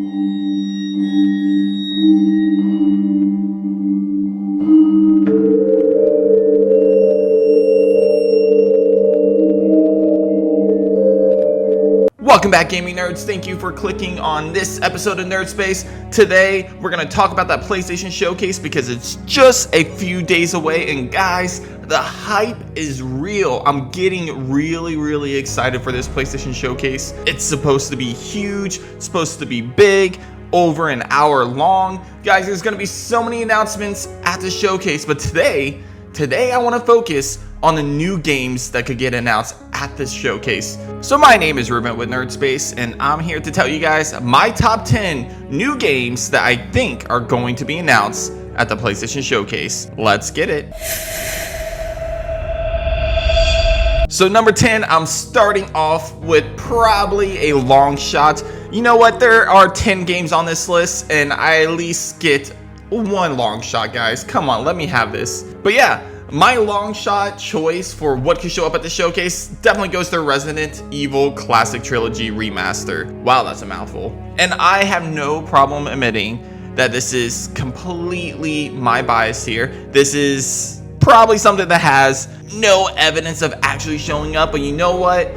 Welcome back, gaming nerds. Thank you for clicking on this episode of Nerd Space. Today, we're going to talk about that PlayStation Showcase because it's just a few days away. And guys, the hype is real. I'm getting really excited for this PlayStation Showcase. It's supposed to be huge. It's supposed to be big. Over an hour long. Guys, there's going to be so many announcements at the showcase. But today I want to focus on the new games that could get announced at this showcase. So my name is Ruben with Nerd Space, and I'm here to tell you guys my top 10 new games that I think are going to be announced at the PlayStation Showcase. Let's get it. So number 10, I'm starting off with probably a long shot. You know what? There are 10 games on this list, and I at least get one long shot, guys. Come on, let me have this. But yeah, my long shot choice for what could show up at the showcase definitely goes to Resident Evil Classic Trilogy Remaster. Wow, that's a mouthful. And I have no problem admitting that this is completely my bias here. This is probably something that has no evidence of actually showing up, but you know what?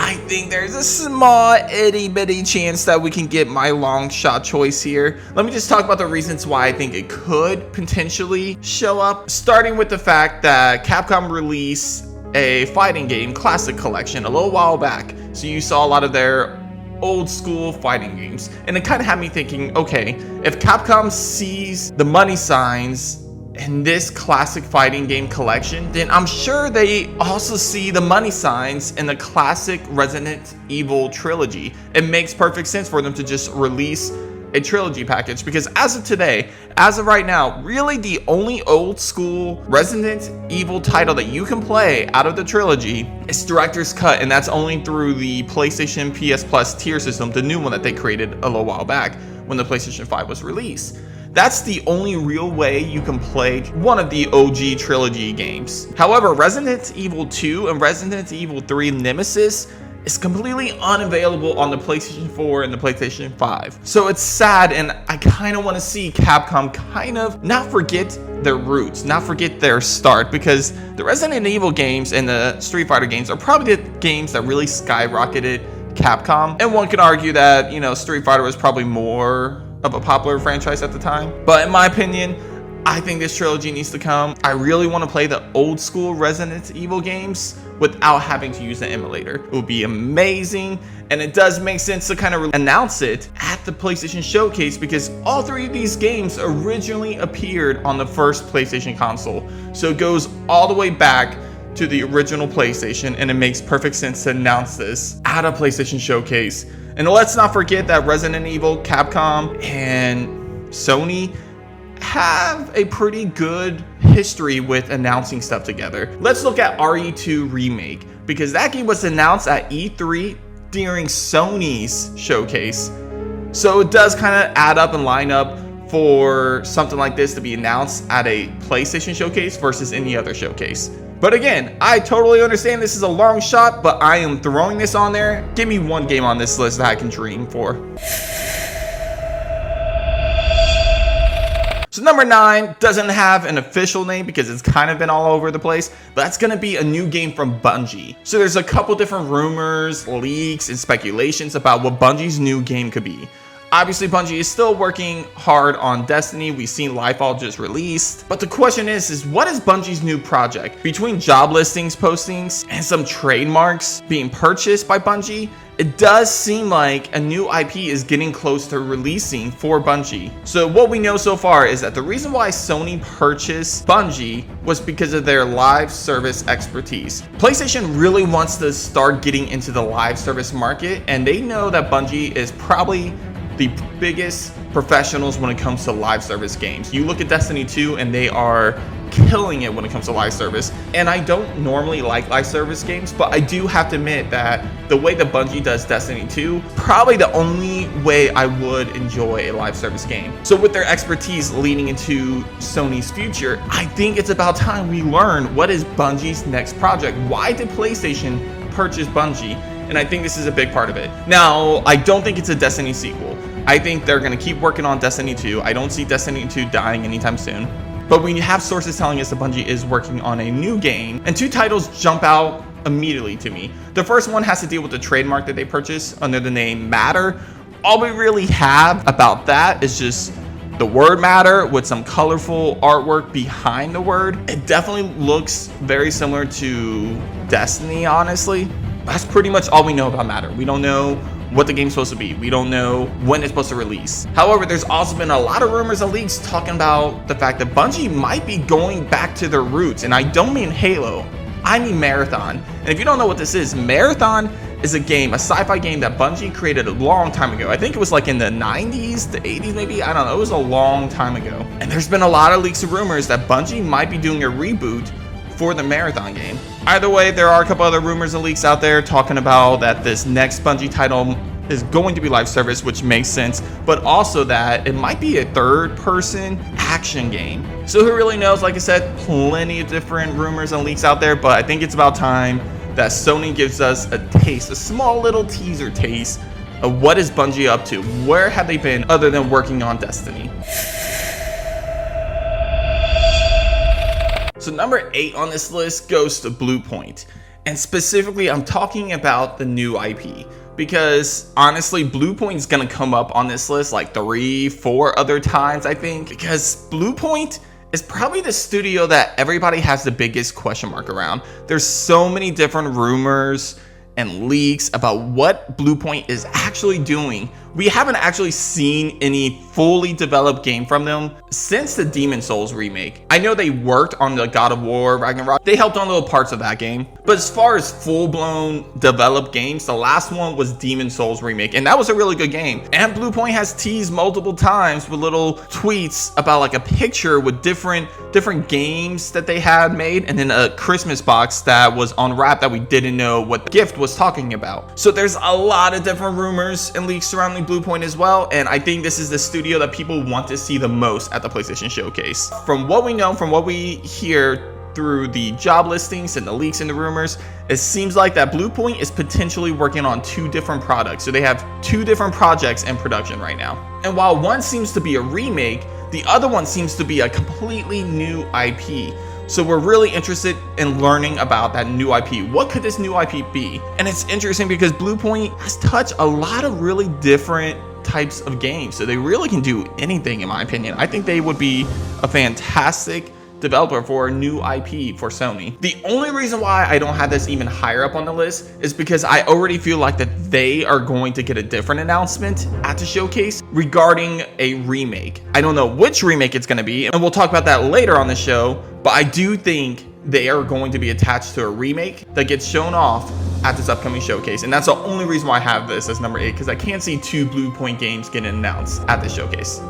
I think there's a small itty bitty chance that we can get my long shot choice here. Let me just talk about the reasons why I think it could potentially show up. Starting with the fact that Capcom released a fighting game classic collection a little while back. So you saw a lot of their old school fighting games. And it kind of had me thinking, okay, if Capcom sees the money signs in this classic fighting game collection, then I'm sure they also see the money signs in the classic Resident Evil trilogy. It makes perfect sense for them to just release a trilogy package, because as of today, as of right now, really the only old school Resident Evil title that you can play out of the trilogy is Director's Cut, and that's only through the PlayStation PS Plus tier system, the new one that they created a little while back when the PlayStation 5 was released. That's the only real way you can play one of the OG trilogy games. However, Resident Evil 2 and Resident Evil 3 Nemesis is completely unavailable on the PlayStation 4 and the PlayStation 5. So it's sad, and I kind of want to see Capcom kind of not forget their roots, not forget their start, because the Resident Evil games and the Street Fighter games are probably the games that really skyrocketed Capcom. And one could argue that, you know, Street Fighter was probably more of a popular franchise at the time. But in my opinion, I think this trilogy needs to come. I really want to play the old school Resident Evil games without having to use the emulator. It would be amazing, and it does make sense to kind of announce it at the PlayStation Showcase, because all three of these games originally appeared on the first PlayStation console. So it goes all the way back to the original PlayStation, and it makes perfect sense to announce this at a PlayStation Showcase. And let's not forget that Resident Evil, Capcom, and Sony have a pretty good history with announcing stuff together. Let's look at RE2 Remake, because that game was announced at E3 during Sony's showcase. So it does kind of add up and line up for something like this to be announced at a PlayStation Showcase versus any other showcase. But again, I totally understand this is a long shot, but I am throwing this on there. Give me one game on this list that I can dream for. So number 9 doesn't have an official name because it's kind of been all over the place, but that's going to be a new game from Bungie. So there's a couple different rumors, leaks, and speculations about what Bungie's new game could be. Obviously, Bungie is still working hard on Destiny. We've seen Lightfall just released. But the question is what is Bungie's new project? Between job listings, postings, and some trademarks being purchased by Bungie, it does seem like a new IP is getting close to releasing for Bungie. So what we know so far is that the reason why Sony purchased Bungie was because of their live service expertise. PlayStation really wants to start getting into the live service market, and they know that Bungie is probably the biggest professionals when it comes to live service games. You look at Destiny 2 and they are killing it when it comes to live service. And I don't normally like live service games, but I do have to admit that the way that Bungie does Destiny 2, probably the only way I would enjoy a live service game. So with their expertise leading into Sony's future, I think it's about time we learn what is Bungie's next project. Why did PlayStation purchase Bungie? And I think this is a big part of it. Now, I don't think it's a Destiny sequel. I think they're going to keep working on Destiny 2. I don't see Destiny 2 dying anytime soon. But we have sources telling us that Bungie is working on a new game, and 2 titles jump out immediately to me. The first one has to deal with the trademark that they purchased under the name Matter. All we really have about that is just the word Matter with some colorful artwork behind the word. It definitely looks very similar to Destiny, honestly. That's pretty much all we know about Matter. We don't know what the game's supposed to be. We don't know when it's supposed to release. However, there's also been a lot of rumors and leaks talking about the fact that Bungie might be going back to their roots. And I don't mean Halo, I mean Marathon. And if you don't know what this is, Marathon is a game, a sci-fi game that Bungie created a long time ago. I think it was like in the 90s, the 80s maybe, I don't know, it was a long time ago. And there's been a lot of leaks and rumors that Bungie might be doing a reboot for the Marathon game. Either way, there are a couple other rumors and leaks out there talking about that this next Bungie title is going to be live service, which makes sense, but also that it might be a third-person action game. So who really knows? Like I said, plenty of different rumors and leaks out there, but I think it's about time that Sony gives us a taste, a small little teaser taste of what is Bungie up to. Where have they been other than working on Destiny? So number 8 on this list goes to BluePoint. And specifically, I'm talking about the new IP. Because honestly, BluePoint is going to come up on this list like 3-4 other times, I think. Because BluePoint is probably the studio that everybody has the biggest question mark around. There's so many different rumors and leaks about what BluePoint is actually doing. We haven't actually seen any fully developed game from them since the Demon Souls remake. I know they worked on the God of War Ragnarok. They helped on little parts of that game. But as far as full-blown developed games, the last one was Demon Souls remake, and that was a really good game. And BluePoint has teased multiple times with little tweets about like a picture with different games that they had made, and then a Christmas box that was unwrapped that we didn't know what the gift was talking about. So there's a lot of different rumors and leaks surrounding BluePoint as well, and I think this is the studio that people want to see the most at the PlayStation Showcase. From what we know, from what we hear through the job listings and the leaks and the rumors, it seems like that BluePoint is potentially working on 2 different products. So they have 2 different projects in production right now. And while one seems to be a remake, the other one seems to be a completely new IP. So we're really interested in learning about that new IP. What could this new IP be? And it's interesting because BluePoint has touched a lot of really different types of games. So they really can do anything, in my opinion. I think they would be a fantastic developer for a new IP for Sony. The only reason why I don't have this even higher up on the list is because I already feel like that they are going to get a different announcement at the showcase regarding a remake. I don't know which remake it's going to be, and we'll talk about that later on the show, but I do think they are going to be attached to a remake that gets shown off at this upcoming showcase. And that's the only reason why I have this as number 8, because I can't see 2 BluePoint games getting announced at this showcase.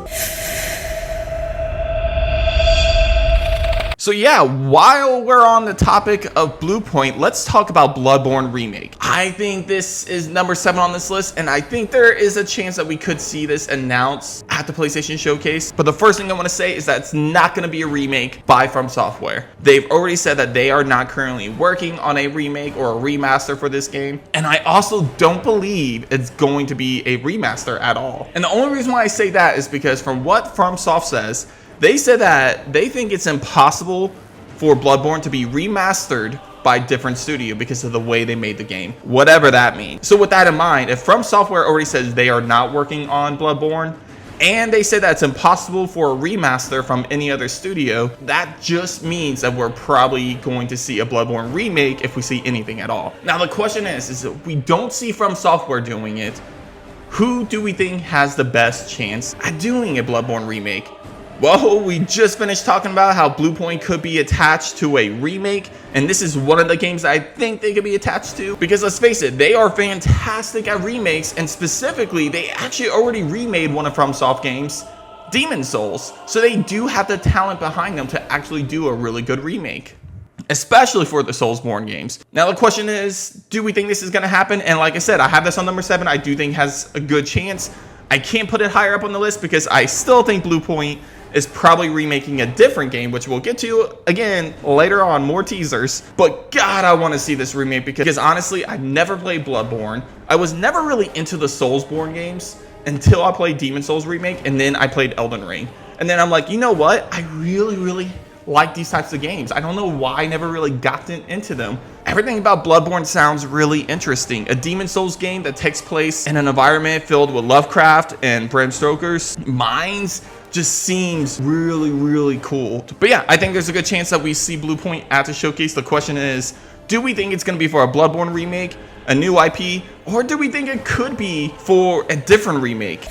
So yeah, while we're on the topic of BluePoint, let's talk about Bloodborne Remake. I think this is number 7 on this list, and I think there is a chance that we could see this announced at the PlayStation Showcase. But the first thing I want to say is that it's not going to be a remake by From Software. They've already said that they are not currently working on a remake or a remaster for this game. And I also don't believe it's going to be a remaster at all. And the only reason why I say that is because from what FromSoft says, they said that they think it's impossible for Bloodborne to be remastered by a different studio because of the way they made the game, whatever that means. So with that in mind, if From Software already says they are not working on Bloodborne, and they say that it's impossible for a remaster from any other studio, that just means that we're probably going to see a Bloodborne remake if we see anything at all. Now the question is if we don't see From Software doing it, who do we think has the best chance at doing a Bloodborne remake? Well, we just finished talking about how BluePoint could be attached to a remake, and this is one of the games I think they could be attached to, because let's face it, they are fantastic at remakes, and specifically, they actually already remade one of FromSoft games, Demon Souls, so they do have the talent behind them to actually do a really good remake, especially for the Soulsborne games. Now the question is, do we think this is going to happen? And like I said, I have this on number 7. I do think has a good chance. I can't put it higher up on the list because I still think BluePoint is probably remaking a different game, which we'll get to again later on, more teasers. But God, I want to see this remake because honestly, I've never played Bloodborne. I was never really into the Soulsborne games until I played Demon Souls Remake, and then I played Elden Ring. And then I'm like, you know what? I really like these types of games. I don't know why I never really got into them. Everything about Bloodborne sounds really interesting. A Demon Souls game that takes place in an environment filled with Lovecraft and Bram Stoker's mines just seems really cool. But yeah, I think there's a good chance that we see BluePoint at the showcase. The question is, do we think it's going to be for a Bloodborne remake, a new IP, or do we think it could be for a different remake?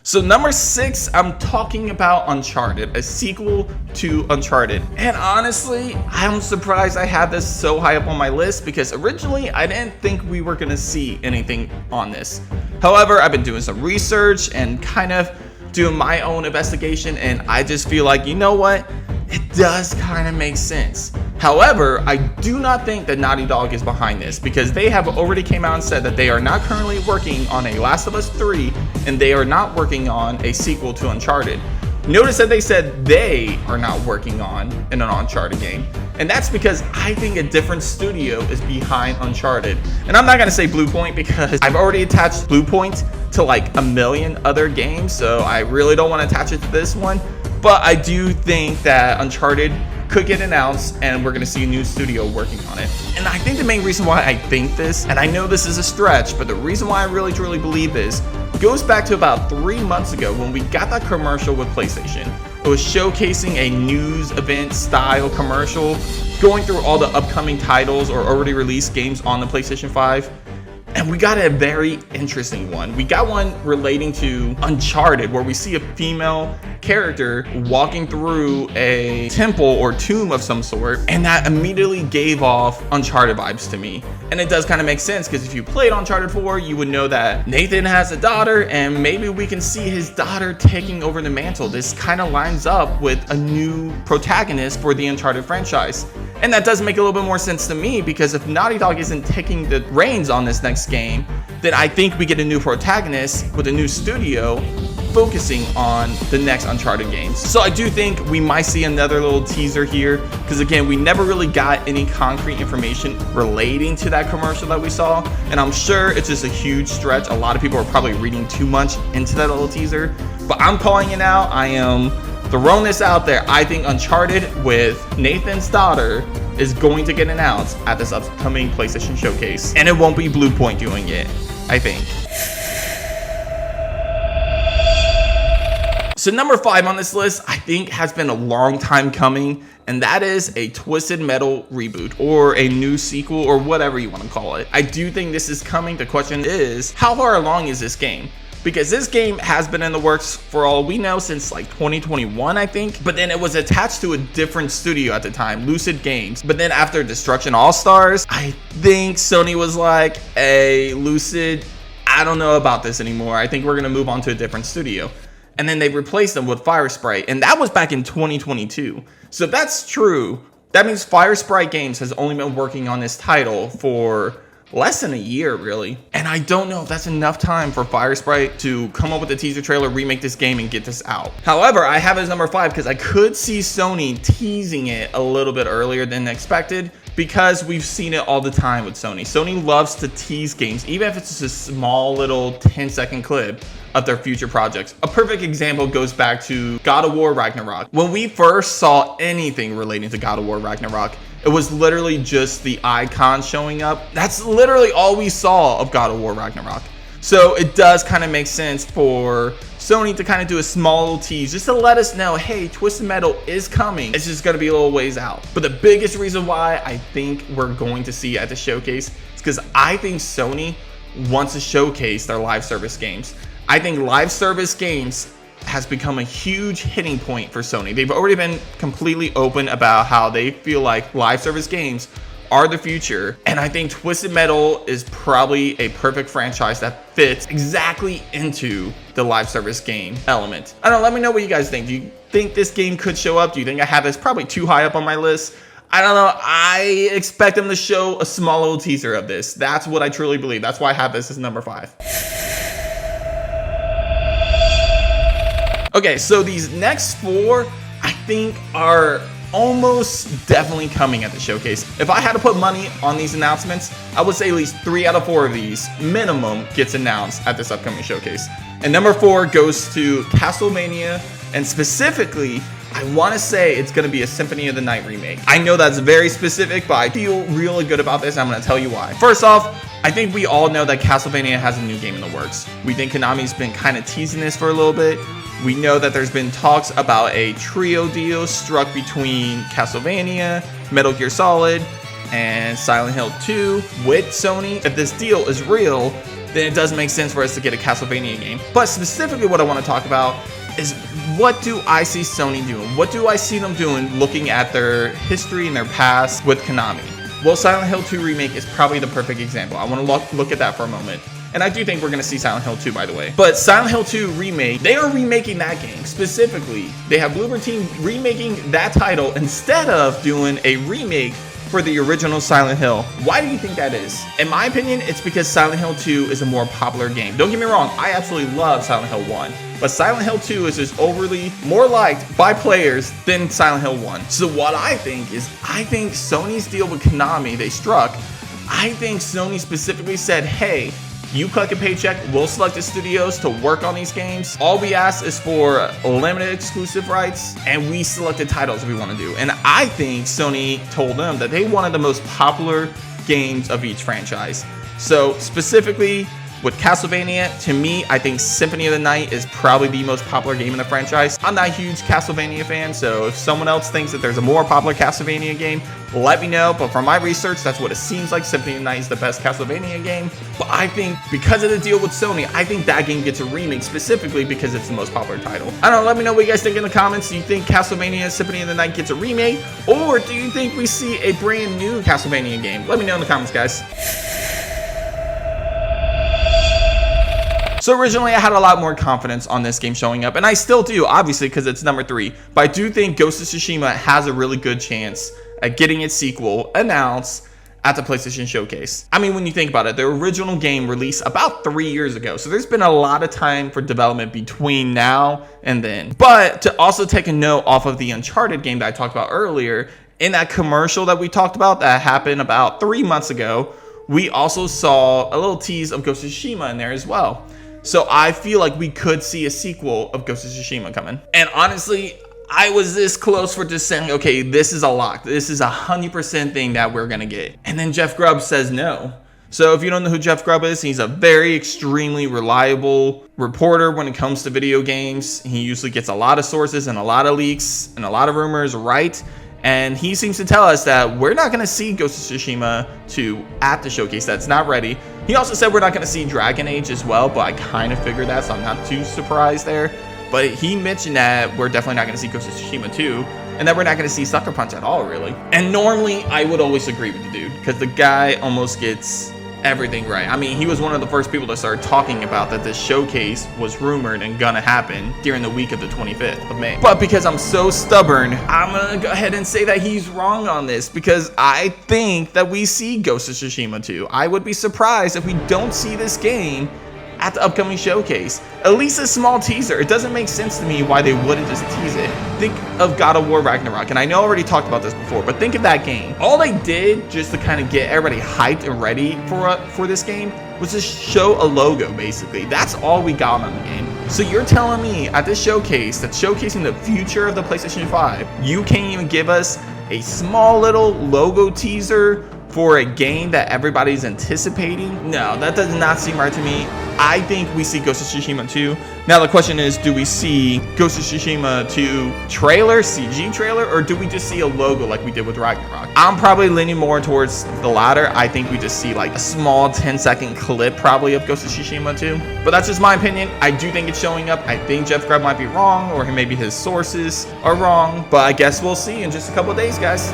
So number 6, I'm talking about Uncharted, a sequel to Uncharted. And honestly, I'm surprised I had this so high up on my list because originally I didn't think we were gonna see anything on this. However, I've been doing some research and kind of doing my own investigation, and I just feel like, you know what? It does kind of make sense. However, I do not think that Naughty Dog is behind this because they have already came out and said that they are not currently working on a Last of Us 3 and they are not working on a sequel to Uncharted. Notice that they said they are not working on an Uncharted game. And that's because I think a different studio is behind Uncharted. And I'm not gonna say BluePoint because I've already attached BluePoint to like a million other games, so I really don't want to attach it to this one. But I do think that Uncharted could get announced and we're going to see a new studio working on it. And I think the main reason why I think this, and I know this is a stretch, but the reason why I really truly believe this goes back to about 3 months ago when we got that commercial with PlayStation. It was showcasing a news event style commercial, going through all the upcoming titles or already released games on the PlayStation 5. And we got a very interesting one. We got one relating to Uncharted, where we see a female character walking through a temple or tomb of some sort, and that immediately gave off Uncharted vibes to me. And it does kind of make sense, because if you played Uncharted 4, you would know that Nathan has a daughter, and maybe we can see his daughter taking over the mantle. This kind of lines up with a new protagonist for the Uncharted franchise. And that does make a little bit more sense to me, because if Naughty Dog isn't taking the reins on this next game, then I think we get a new protagonist with a new studio focusing on the next Uncharted games. So I do think we might see another little teaser here, because again, we never really got any concrete information relating to that commercial that we saw, and I'm sure it's just a huge stretch. A lot of people are probably reading too much into that little teaser, but I'm calling it out. I am throwing this out there. I think Uncharted with Nathan's daughter is going to get announced at this upcoming PlayStation showcase, and it won't be BluePoint doing it, I think. So number 5 on this list, I think has been a long time coming, and that is a Twisted Metal reboot or a new sequel or whatever you want to call it. I do think this is coming. The question is, how far along is this game? Because this game has been in the works for all we know since like 2021, I think. But then it was attached to a different studio at the time, Lucid Games. But then after Destruction All-Stars, I think Sony was like, hey, Lucid, I don't know about this anymore. I think we're going to move on to a different studio. And then they replaced them with Firesprite. And that was back in 2022. So if that's true, that means Firesprite Games has only been working on this title for less than a year, really. And I don't know if that's enough time for Firesprite to come up with a teaser trailer, remake this game, and get this out. However, I have it as number 5 because I could see Sony teasing it a little bit earlier than expected, because we've seen it all the time with Sony. Sony loves to tease games, even if it's just a small little 10-second clip of their future projects. A perfect example goes back to God of War Ragnarok. When we first saw anything relating to God of War Ragnarok, it was literally just the icon showing up. That's literally all we saw of God of War Ragnarok. So it does kind of make sense for Sony to kind of do a small little tease just to let us know, hey, Twisted Metal is coming. It's just going to be a little ways out. But the biggest reason why I think we're going to see at the showcase is because I think Sony wants to showcase their live service games. I think live service games has become a huge hitting point for Sony. They've already been completely open about how they feel like live service games are the future. And I think Twisted Metal is probably a perfect franchise that fits exactly into the live service game element. I don't know, let me know what you guys think. Do you think this game could show up? Do you think I have this probably too high up on my list? I don't know. I expect them to show a small little teaser of this. That's what I truly believe. That's why I have this as number 5. Okay, so these next 4, I think, are almost definitely coming at the showcase. If I had to put money on these announcements, I would say at least 3 out of 4 of these minimum gets announced at this upcoming showcase. And number 4 goes to Castlevania, and specifically, I want to say it's going to be a Symphony of the Night remake. I know that's very specific, but I feel really good about this. I'm going to tell you why. First off, I think we all know that Castlevania has a new game in the works. We think Konami's been kind of teasing this for a little bit. We know that there's been talks about a trio deal struck between Castlevania, Metal Gear Solid, and Silent Hill 2 with Sony. If this deal is real, then it does make sense for us to get a Castlevania game. But specifically what I want to talk about is, what do I see Sony doing? What do I see them doing looking at their history and their past with Konami? Well, Silent Hill 2 Remake is probably the perfect example. I want to look at that for a moment. And I do think we're going to see Silent Hill 2, by the way. But Silent Hill 2 Remake, they are remaking that game. Specifically, they have BluePoint Team remaking that title instead of doing a remake for the original Silent Hill. Why do you think that is? In my opinion, it's because Silent Hill 2 is a more popular game. Don't get me wrong, I absolutely love Silent Hill 1. But Silent Hill 2 is just overly more liked by players than Silent Hill 1. So what I think is, I think Sony's deal with Konami they struck, I think Sony specifically said, hey, you collect a paycheck, we'll select the studios to work on these games. All we ask is for limited exclusive rights, and we select the titles we want to do. And I think Sony told them that they wanted the most popular games of each franchise. So specifically with Castlevania, to me, I think Symphony of the Night is probably the most popular game in the franchise. I'm not a huge Castlevania fan, so if someone else thinks that there's a more popular Castlevania game, let me know. But from my research, that's what it seems like. Symphony of the Night is the best Castlevania game. But I think because of the deal with Sony, I think that game gets a remake specifically because it's the most popular title. I don't know, let me know what you guys think in the comments. Do you think Castlevania Symphony of the Night gets a remake? Or do you think we see a brand new Castlevania game? Let me know in the comments, guys. So originally I had a lot more confidence on this game showing up, and I still do, obviously, because it's number 3. But I do think Ghost of Tsushima has a really good chance at getting its sequel announced at the PlayStation Showcase. I mean, when you think about it, the original game released about 3 years ago, so there's been a lot of time for development between now and then. But to also take a note off of the Uncharted game that I talked about earlier, in that commercial that we talked about that happened about 3 months ago, we also saw a little tease of Ghost of Tsushima in there as well. So I feel like we could see a sequel of Ghost of Tsushima coming. And honestly, I was this close for just saying, okay, this is a lock. This is 100% thing that we're going to get. And then Jeff Grubb says no. So if you don't know who Jeff Grubb is, he's a very extremely reliable reporter when it comes to video games. He usually gets a lot of sources and a lot of leaks and a lot of rumors right. And he seems to tell us that we're not going to see Ghost of Tsushima 2 at the showcase. That's not ready. He also said we're not going to see Dragon Age as well, but I kind of figured that, so I'm not too surprised there. But he mentioned that we're definitely not going to see Ghost of Tsushima 2, and that we're not going to see Sucker Punch at all, really. And normally, I would always agree with the dude, because the guy almost gets everything right. I mean, he was one of the first people to start talking about that this showcase was rumored and gonna happen during the week of the 25th of May. But because I'm so stubborn, I'm gonna go ahead and say that he's wrong on this, because I think that we see Ghost of Tsushima 2. I would be surprised if we don't see this game at the upcoming showcase. At least a small teaser. It doesn't make sense to me why they wouldn't just tease it. Think of God of War Ragnarok, and I know I already talked about this before, but think of that game. All they did just to kind of get everybody hyped and ready for this game was just show a logo, basically. That's all we got on the game. So you're telling me at this showcase that's showcasing the future of the PlayStation 5, you can't even give us a small little logo teaser for a game that everybody's anticipating? No, that does not seem right to me. I think we see Ghost of Tsushima 2. Now the question is, do we see Ghost of Tsushima 2 trailer, CG trailer, or do we just see a logo like we did with Ragnarok? I'm probably leaning more towards the latter. I think we just see like a small 10-second clip probably of Ghost of Tsushima 2. But that's just my opinion. I do think it's showing up. I think Jeff Grubb might be wrong, or maybe his sources are wrong. But I guess we'll see in just a couple of days, guys.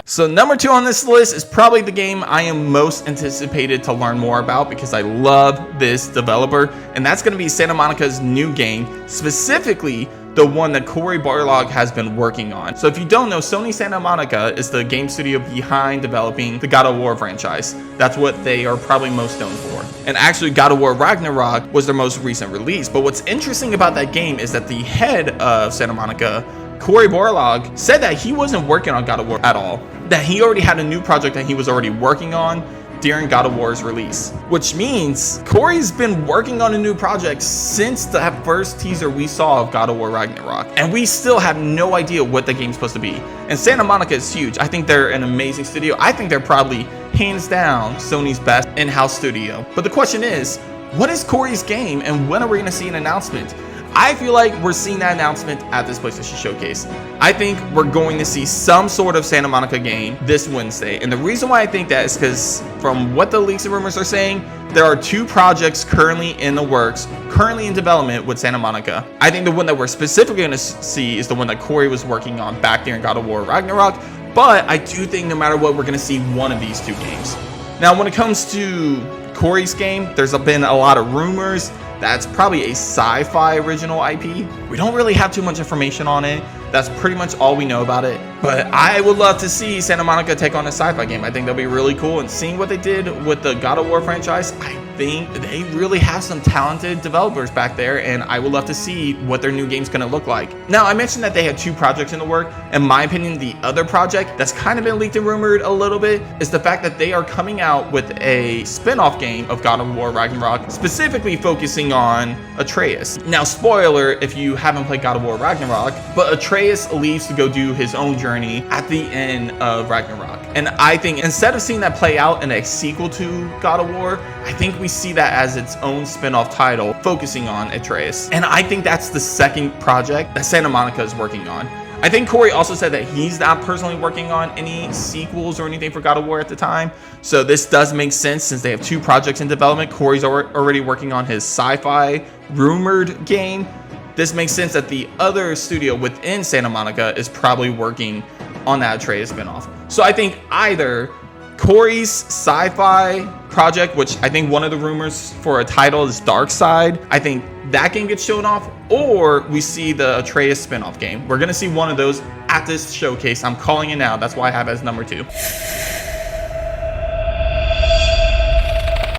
So number 2 on this list is probably the game I am most anticipated to learn more about, because I love this developer, and that's going to be Santa Monica's new game, specifically the one that Cory Barlog has been working on. So if you don't know, Sony Santa Monica is the game studio behind developing the God of War franchise. That's what they are probably most known for. And actually, God of War Ragnarok was their most recent release. But what's interesting about that game is that the head of Santa Monica, Cory Barlog, said that he wasn't working on God of War at all, that he already had a new project that he was already working on during God of War's release, which means Cory's been working on a new project since that first teaser we saw of God of War Ragnarok, and we still have no idea what the game's supposed to be. And Santa Monica is huge. I think they're an amazing studio. I think they're probably hands down Sony's best in-house studio. But the question is, what is Cory's game, and when are we going to see an announcement? I feel like we're seeing that announcement at this PlayStation Showcase. I think we're going to see some sort of Santa Monica game this Wednesday. And the reason why I think that is because from what the leaks and rumors are saying, there are 2 projects currently in the works, currently in development with Santa Monica. I think the one that we're specifically going to see is the one that Cory was working on back there in God of War Ragnarok. But I do think no matter what, we're going to see one of these 2 games. Now, when it comes to Cory's game, there's been a lot of rumors that's probably a sci-fi original IP. We don't really have too much information on it. That's pretty much all we know about it. But I would love to see Santa Monica take on a sci-fi game. I think that'll be really cool. And seeing what they did with the God of War franchise, I think they really have some talented developers back there, and I would love to see what their new game's gonna look like. Now, I mentioned that they had 2 projects in the work. In my opinion, the other project that's kind of been leaked and rumored a little bit is the fact that they are coming out with a spin-off game of God of War Ragnarok, specifically focusing on Atreus. Now, spoiler if you haven't played God of War Ragnarok, but Atreus leaves to go do his own journey at the end of Ragnarok. And I think instead of seeing that play out in a sequel to God of War, I think we see that as its own spin-off title focusing on Atreus. And I think that's the second project that Santa Monica is working on. I think Cory also said that he's not personally working on any sequels or anything for God of War at the time. So this does make sense since they have 2 projects in development. Cory's already working on his sci-fi rumored game. This makes sense that the other studio within Santa Monica is probably working on that Atreus spinoff. So I think either Cory's sci-fi project, which I think one of the rumors for a title is Dark Side, I think that game gets shown off, or we see the Atreus spinoff game. We're gonna see one of those at this showcase. I'm calling it now. That's why I have it as number 2.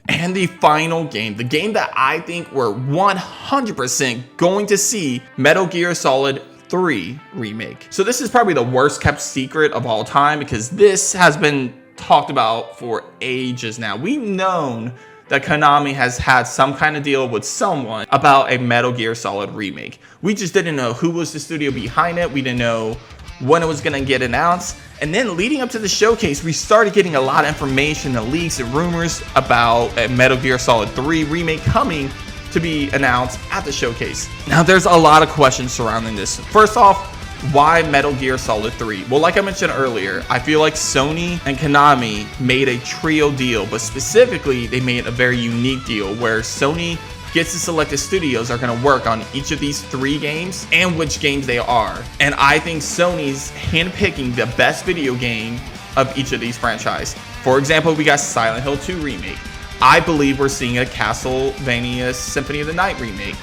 And the final game, the game that I think we're 100% going to see, Metal Gear Solid 3 Remake. So this is probably the worst kept secret of all time because this has been talked about for ages now. We've known that Konami has had some kind of deal with someone about a Metal Gear Solid remake. We just didn't know who was the studio behind it. We didn't know when it was going to get announced. And then leading up to the showcase, we started getting a lot of information and leaks and rumors about a Metal Gear Solid 3 remake coming to be announced at the showcase. Now, there's a lot of questions surrounding this. First off, why Metal Gear Solid 3? Well, like I mentioned earlier, I feel like Sony and Konami made a trio deal, but specifically, they made a very unique deal where Sony gets to select the studios that are going to work on each of these 3 games and which games they are. And I think Sony's handpicking the best video game of each of these franchises. For example, we got Silent Hill 2 Remake. I believe we're seeing a Castlevania Symphony of the Night remake.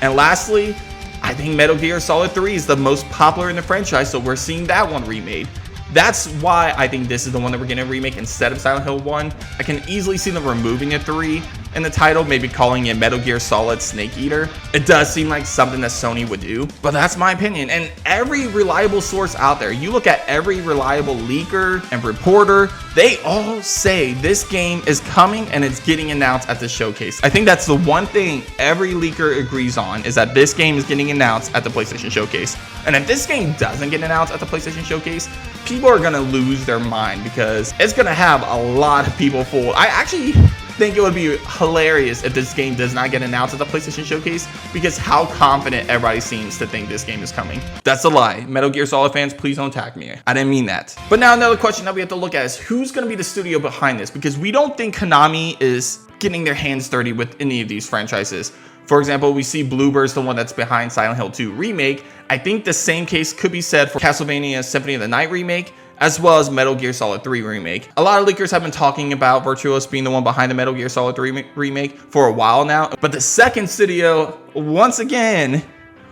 And lastly, I think Metal Gear Solid 3 is the most popular in the franchise, so we're seeing that one remade. That's why I think this is the one that we're getting a remake instead of Silent Hill 1. I can easily see them removing a 3 in the title, maybe calling it Metal Gear Solid Snake Eater. It does seem like something that Sony would do, but that's my opinion. And every reliable source out there, you look at every reliable leaker and reporter, they all say this game is coming and it's getting announced at the showcase. I think that's the one thing every leaker agrees on, is that this game is getting announced at the PlayStation Showcase. And if this game doesn't get announced at the PlayStation Showcase, people are gonna lose their mind because it's gonna have a lot of people fooled. I actually think it would be hilarious if this game does not get announced at the PlayStation Showcase, because how confident everybody seems to think this game is coming. That's a lie. Metal Gear Solid fans, please don't attack me. I didn't mean that. But now another question that we have to look at is who's going to be the studio behind this, because we don't think Konami is getting their hands dirty with any of these franchises. For example, we see Bloober's the one that's behind Silent Hill 2 Remake. I think the same case could be said for Castlevania Symphony of the Night Remake, as well as Metal Gear Solid 3 Remake. A lot of leakers have been talking about Virtuos being the one behind the Metal Gear Solid 3 Remake for a while now, but the second studio, once again,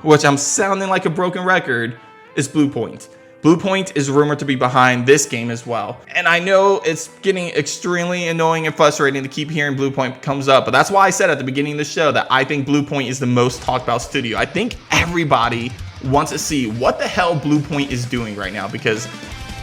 which I'm sounding like a broken record, is BluePoint. BluePoint is rumored to be behind this game as well. And I know it's getting extremely annoying and frustrating to keep hearing BluePoint comes up, but that's why I said at the beginning of the show that I think BluePoint is the most talked about studio. I think everybody wants to see what the hell BluePoint is doing right now, because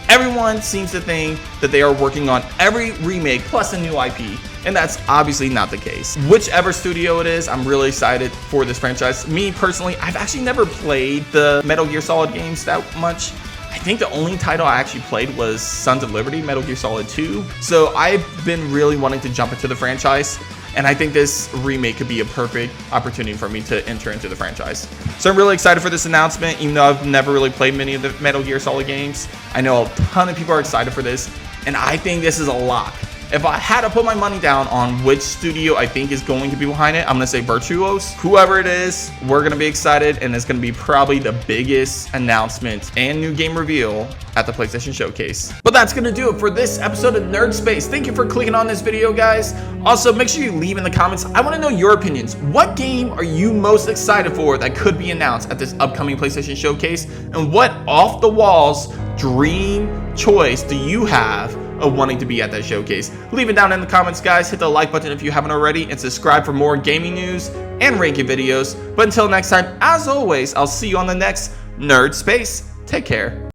everyone seems to think that they are working on every remake plus a new IP, and that's obviously not the case. Whichever studio it is, I'm really excited for this franchise. Me personally, I've actually never played the Metal Gear Solid games that much. I think the only title I actually played was Sons of Liberty, Metal Gear Solid 2. So I've been really wanting to jump into the franchise, and I think this remake could be a perfect opportunity for me to enter into the franchise. So I'm really excited for this announcement, even though I've never really played many of the Metal Gear Solid games. I know a ton of people are excited for this, and I think this is a lock. If I had to put my money down on which studio I think is going to be behind it, I'm going to say Virtuos. Whoever it is, we're going to be excited, and it's going to be probably the biggest announcement and new game reveal at the PlayStation Showcase. But that's going to do it for this episode of Nerd Space. Thank you for clicking on this video, guys. Also, make sure you leave in the comments. I want to know your opinions. What game are you most excited for that could be announced at this upcoming PlayStation Showcase? And what off-the-walls dream choice do you have of wanting to be at that showcase? Leave it down in the comments, guys. Hit the like button if you haven't already, and subscribe for more gaming news and ranking videos. But until next time, as always, I'll see you on the next Nerd Space. Take care.